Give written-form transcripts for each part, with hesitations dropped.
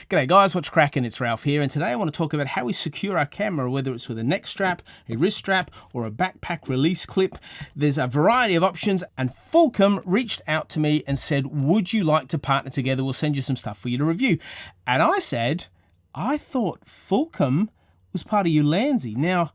G'day guys, what's cracking? It's Ralph here, and today I want to talk about how we secure our camera, whether it's with a neck strap, a wrist strap, or a backpack release clip. There's a variety of options, and Falcam reached out to me and said, would you like to partner together? We'll send you some stuff for you to review. And I said, I thought Falcam was part of Ulanzi. Now,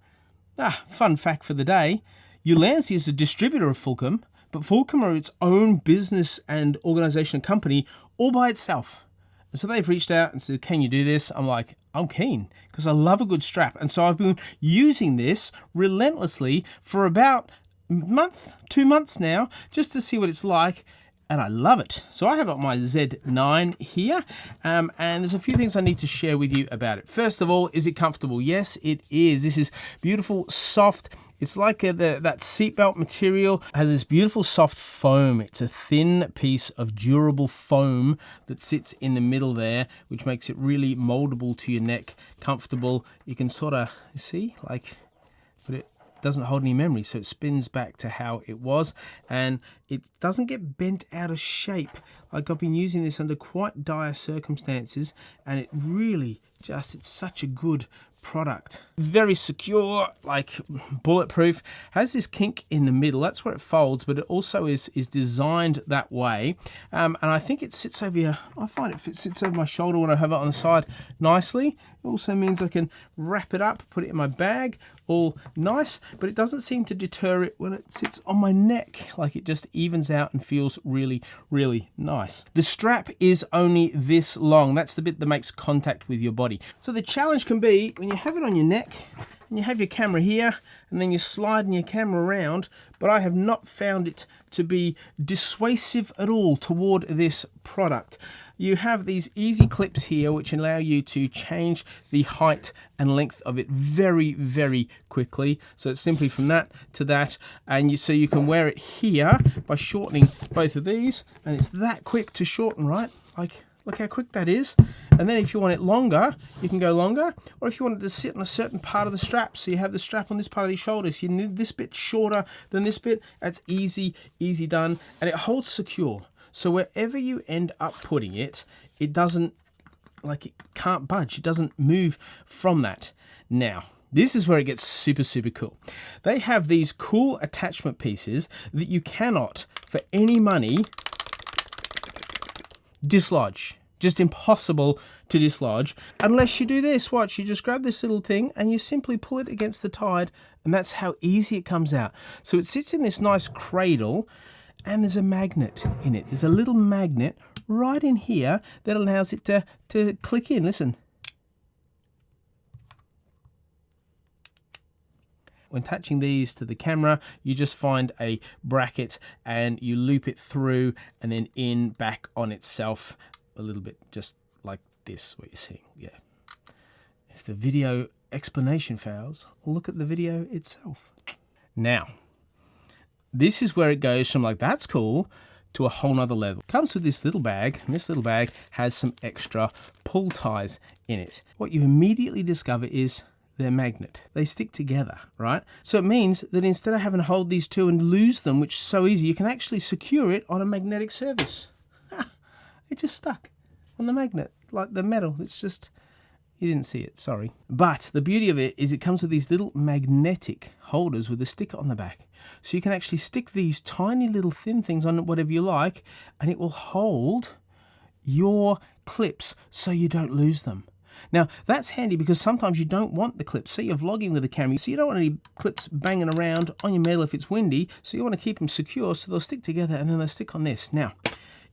fun fact for the day, Ulanzi is a distributor of Falcam, but Falcam are its own business and organization and company all by itself. And so they've reached out and said, can you do this? I'm like, I'm keen, because I love a good strap. And so I've been using this relentlessly for about a month, 2 months now, just to see what it's like. And I love it. So I have got my Z9 here, and there's a few things I need to share with you about it. First of all, is it comfortable? Yes, it is. This is beautiful, soft. It's like that seatbelt material. It has this beautiful soft foam. It's a thin piece of durable foam that sits in the middle there, which makes it really moldable to your neck, comfortable. You can sort of, see, like, but it doesn't hold any memory, so it spins back to how it was, and it doesn't get bent out of shape. Like, I've been using this under quite dire circumstances, and it really just, it's such a good product. Very secure, like bulletproof. Has this kink in the middle, that's where it folds, but it also is designed that way. And I think it sits over here. I find it sits over my shoulder when I have it on the side nicely. It also means I can wrap it up, put it in my bag, all nice, but it doesn't seem to deter it when it sits on my neck. Like, it just evens out and feels really, really nice. The strap is only this long. That's the bit that makes contact with your body. So the challenge can be when you have it on your neck and you have your camera here and then you're sliding your camera around, but I have not found it to be dissuasive at all toward this product. You have these easy clips here which allow you to change the height and length of it very, very quickly. So it's simply from that to that, and so you can wear it here by shortening both of these, and it's that quick to shorten, right? Like, look how quick that is. And then if you want it longer, you can go longer, or if you want it to sit on a certain part of the strap, so you have the strap on this part of your shoulders, you need this bit shorter than this bit. That's easy done, and it holds secure. So wherever you end up putting it, it doesn't, like, it can't budge. It doesn't move from that. Now, this is where it gets super, super cool. They have these cool attachment pieces that you cannot, for any money, dislodge. Just impossible to dislodge unless you do this. Watch, you just grab this little thing and you simply pull it against the tide, and that's how easy it comes out. So it sits in this nice cradle, and there's a magnet in it. There's a little magnet right in here that allows it to click in. Listen. When attaching these to the camera, you just find a bracket and you loop it through and then in back on itself a little bit, just like this, what you're seeing. Yeah. If the video explanation fails, look at the video itself. Now, this is where it goes from like, that's cool, to a whole nother level. It comes with this little bag, and this little bag has some extra pull ties in it. What you immediately discover is they're magnet. They stick together, right? So it means that instead of having to hold these two and lose them, which is so easy, you can actually secure it on a magnetic surface. It just stuck on the magnet, like the metal. It's just, you didn't see it, sorry. But the beauty of it is it comes with these little magnetic holders with a sticker on the back. So you can actually stick these tiny little thin things on whatever you like, and it will hold your clips so you don't lose them. Now, that's handy because sometimes you don't want the clips. Say you're vlogging with a camera, so you don't want any clips banging around on your metal if it's windy, so you want to keep them secure so they'll stick together, and then they'll stick on this. Now,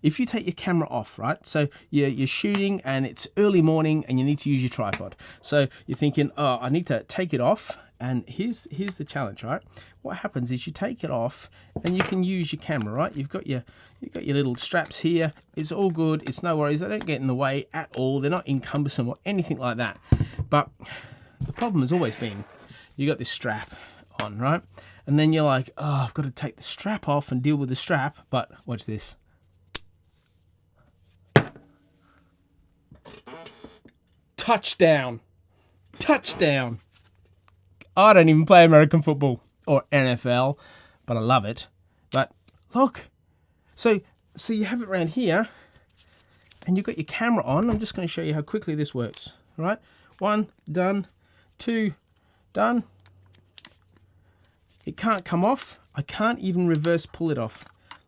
if you take your camera off, right, so you're shooting and it's early morning and you need to use your tripod. So you're thinking, oh, I need to take it off, and here's the challenge, right? What happens is you take it off and you can use your camera, right? You've got your little straps here. It's all good. It's no worries. They don't get in the way at all. They're not encumbersome or anything like that. But the problem has always been you got this strap on, right? And then you're like, oh, I've got to take the strap off and deal with the strap. But watch this. Touchdown. Touchdown. I don't even play American football or NFL, but I love it. But look, so you have it around here, and you've got your camera on. I'm just going to show you how quickly this works. All right, 1, done. 2, done. It can't come off. I can't even reverse pull it off.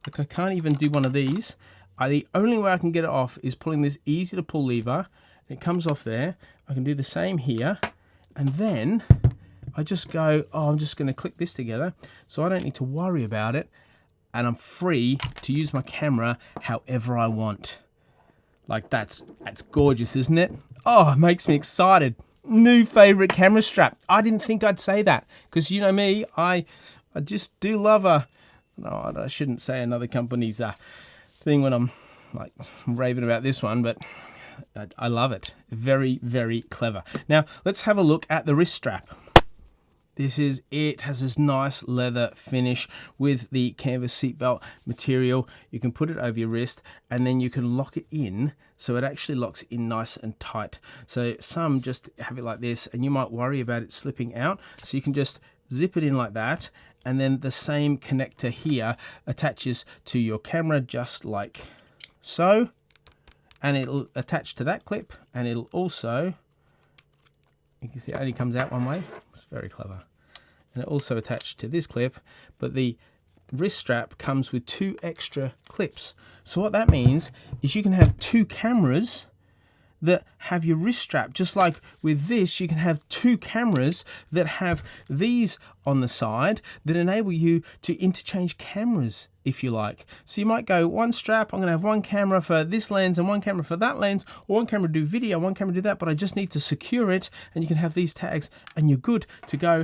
Like, I can't even do one of these. The only way I can get it off is pulling this easy to pull lever. It comes off there. I can do the same here. And then I just go, oh, I'm just going to click this together. So I don't need to worry about it. And I'm free to use my camera however I want. Like, that's gorgeous, isn't it? Oh, it makes me excited. New favorite camera strap. I didn't think I'd say that, because you know me, I just do love no, I shouldn't say another company's thing when I'm like raving about this one, but I love it. Very, very clever. Now let's have a look at the wrist strap. This is it. Has this nice leather finish with the canvas seatbelt material. You can put it over your wrist and then you can lock it in, so it actually locks in nice and tight. So some just have it like this and you might worry about it slipping out. So you can just zip it in like that, and then the same connector here attaches to your camera just like so, and it'll attach to that clip, and it'll also, you can see it only comes out one way. It's very clever. And it also attached to this clip, but the wrist strap comes with 2 extra clips. So what that means is you can have 2 cameras that have your wrist strap. Just like with this, you can have 2 cameras that have these on the side that enable you to interchange cameras if you like. So you might go, one strap, I'm gonna have one camera for this lens and one camera for that lens, or one camera to do video, one camera to do that, but I just need to secure it, and you can have these tags and you're good to go.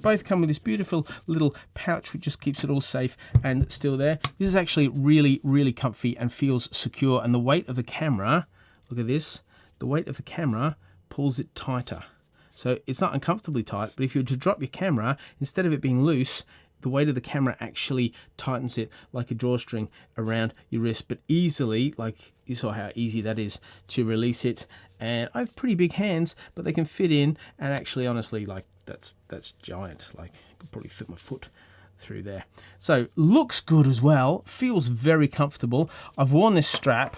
Both come with this beautiful little pouch which just keeps it all safe and still there. This is actually really, really comfy and feels secure, and the weight of the camera, look at this, the weight of the camera pulls it tighter. So it's not uncomfortably tight, but if you were to drop your camera, instead of it being loose, the weight of the camera actually tightens it like a drawstring around your wrist, but easily, like you saw how easy that is to release it. And I have pretty big hands, but they can fit in, and actually, honestly, like that's giant. Like, I could probably fit my foot through there. So looks good as well, feels very comfortable. I've worn this strap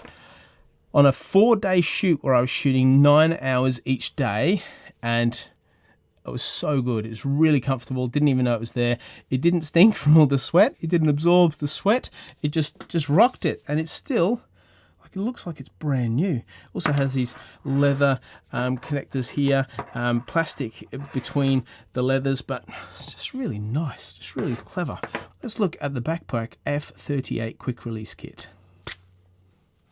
on a 4-day shoot where I was shooting 9 hours each day, and it was so good. It was really comfortable. Didn't even know it was there. It didn't stink from all the sweat. It didn't absorb the sweat. It just rocked it, and it's still, like, it looks like it's brand new. Also has these leather connectors here, plastic between the leathers, but it's just really nice, just really clever. Let's look at the backpack F38 Quick Release Kit.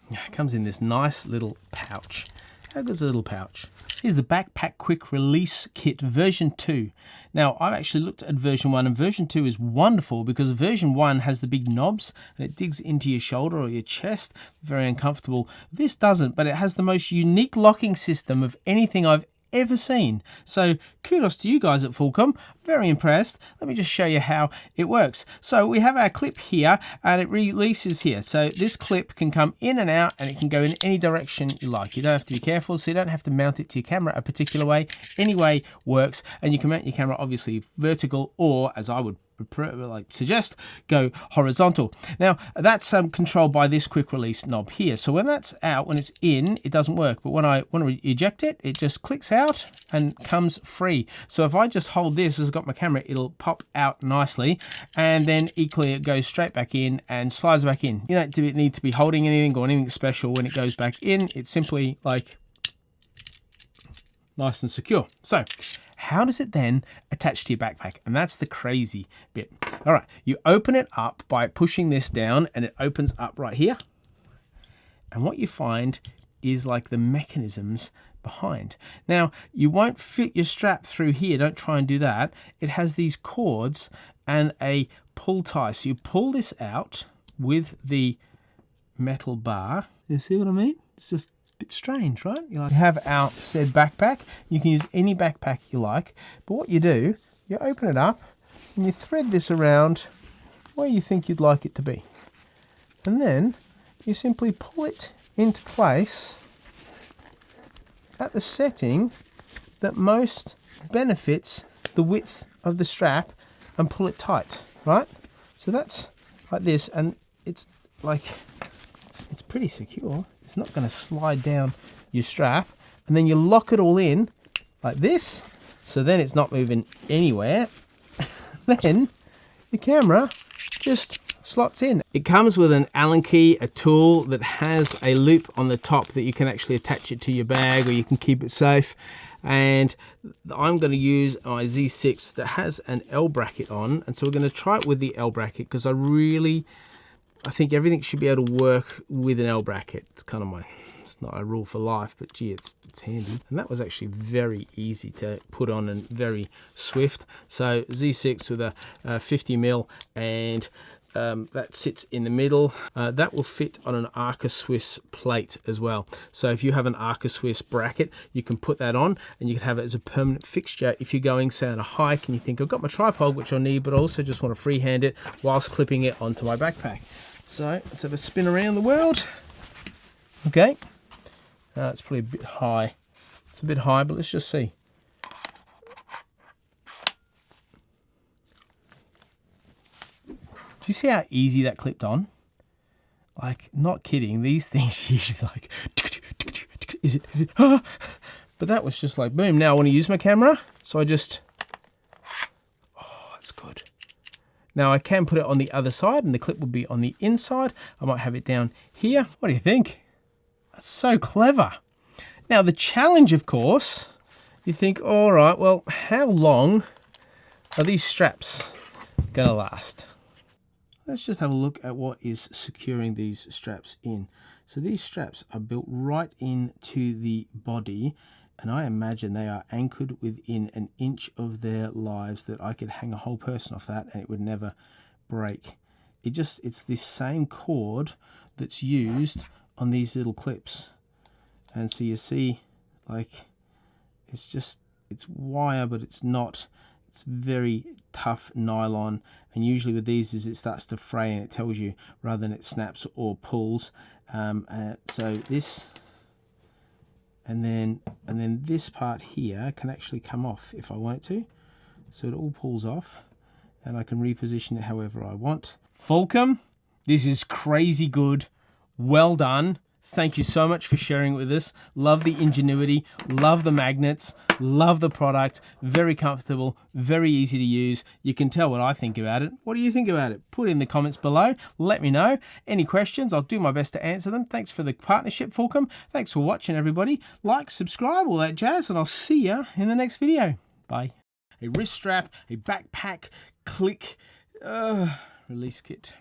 It comes in this nice little pouch. How good's a little pouch? Here's the Backpack Quick Release Kit version 2. Now, I've actually looked at version 1, and version 2 is wonderful because version 1 has the big knobs and it digs into your shoulder or your chest. Very uncomfortable. This doesn't, but it has the most unique locking system of anything I've ever seen. So kudos to you guys at Falcam. Very impressed. Let me just show you how it works. So we have our clip here and it releases here. So this clip can come in and out, and it can go in any direction you like. You don't have to be careful, so you don't have to mount it to your camera a particular way. Any way works, and you can mount your camera obviously vertical, or as I would suggest, go horizontal. Now that's controlled by this quick release knob here. So when that's out, when it's in, it doesn't work, but when I want to eject it, it just clicks out and comes free. So if I just hold this as I've got my camera, it'll pop out nicely, and then equally it goes straight back in and slides back in. You don't need to be holding anything or anything special when it goes back in. It's simply like nice and secure. So how does it then attach to your backpack? And that's the crazy bit. All right, you open it up by pushing this down, and it opens up right here. And what you find is like the mechanisms behind. Now, you won't fit your strap through here. Don't try and do that. It has these cords and a pull tie. So you pull this out with the metal bar. You see what I mean? It's just bit strange, right? You have our said backpack. You can use any backpack you like, but what you do, you open it up and you thread this around where you think you'd like it to be, and then you simply pull it into place at the setting that most benefits the width of the strap, and pull it tight, right? So that's like this, and it's like it's pretty secure. it's not going to slide down your strap, and then you lock it all in like this, so then it's not moving anywhere. Then the camera just slots in. It comes with an Allen key, a tool that has a loop on the top that you can actually attach it to your bag, or you can keep it safe. And I'm going to use my Z6 that has an L bracket on, and so we're going to try it with the L bracket, because I think everything should be able to work with an L bracket. It's kind of it's not a rule for life, but gee, it's handy. And that was actually very easy to put on and very swift. So Z6 with a 50mm, and that sits in the middle. That will fit on an Arca Swiss plate as well. So if you have an Arca Swiss bracket, you can put that on, and you can have it as a permanent fixture if you're going, say, on a hike and you think, I've got my tripod, which I'll need, but I also just want to freehand it whilst clipping it onto my backpack. So let's have a spin around the world. Okay, it's probably a bit high. It's a bit high, but let's just see. Do you see how easy that clipped on? Like, not kidding, these things usually like, is it, but that was just like, boom. Now I want to use my camera, so I just, oh, that's good. Now I can put it on the other side, and the clip will be on the inside. I might have it down here. What do you think? That's so clever. Now the challenge, of course, you think, all right, well, how long are these straps gonna last? Let's just have a look at what is securing these straps in. So these straps are built right into the body, and I imagine they are anchored within an inch of their lives, that I could hang a whole person off that and it would never break. It's this same cord that's used on these little clips. And so you see, like, it's wire, but it's not. It's very tough nylon, and usually with these it starts to fray and it tells you rather than it snaps or pulls. So this, and then this part here can actually come off if I want it to. So it all pulls off, and I can reposition it however I want. Falcam, this is crazy good. Well done. Thank you so much for sharing it with us. Love the ingenuity, love the magnets, love the product. Very comfortable, very easy to use. You can tell what I think about it. What do you think about it? Put in the comments below. Let me know. Any questions, I'll do my best to answer them. Thanks for the partnership, Falcam. Thanks for watching, everybody. Like, subscribe, all that jazz, and I'll see you in the next video. Bye. A wrist strap, a backpack, click, release kit.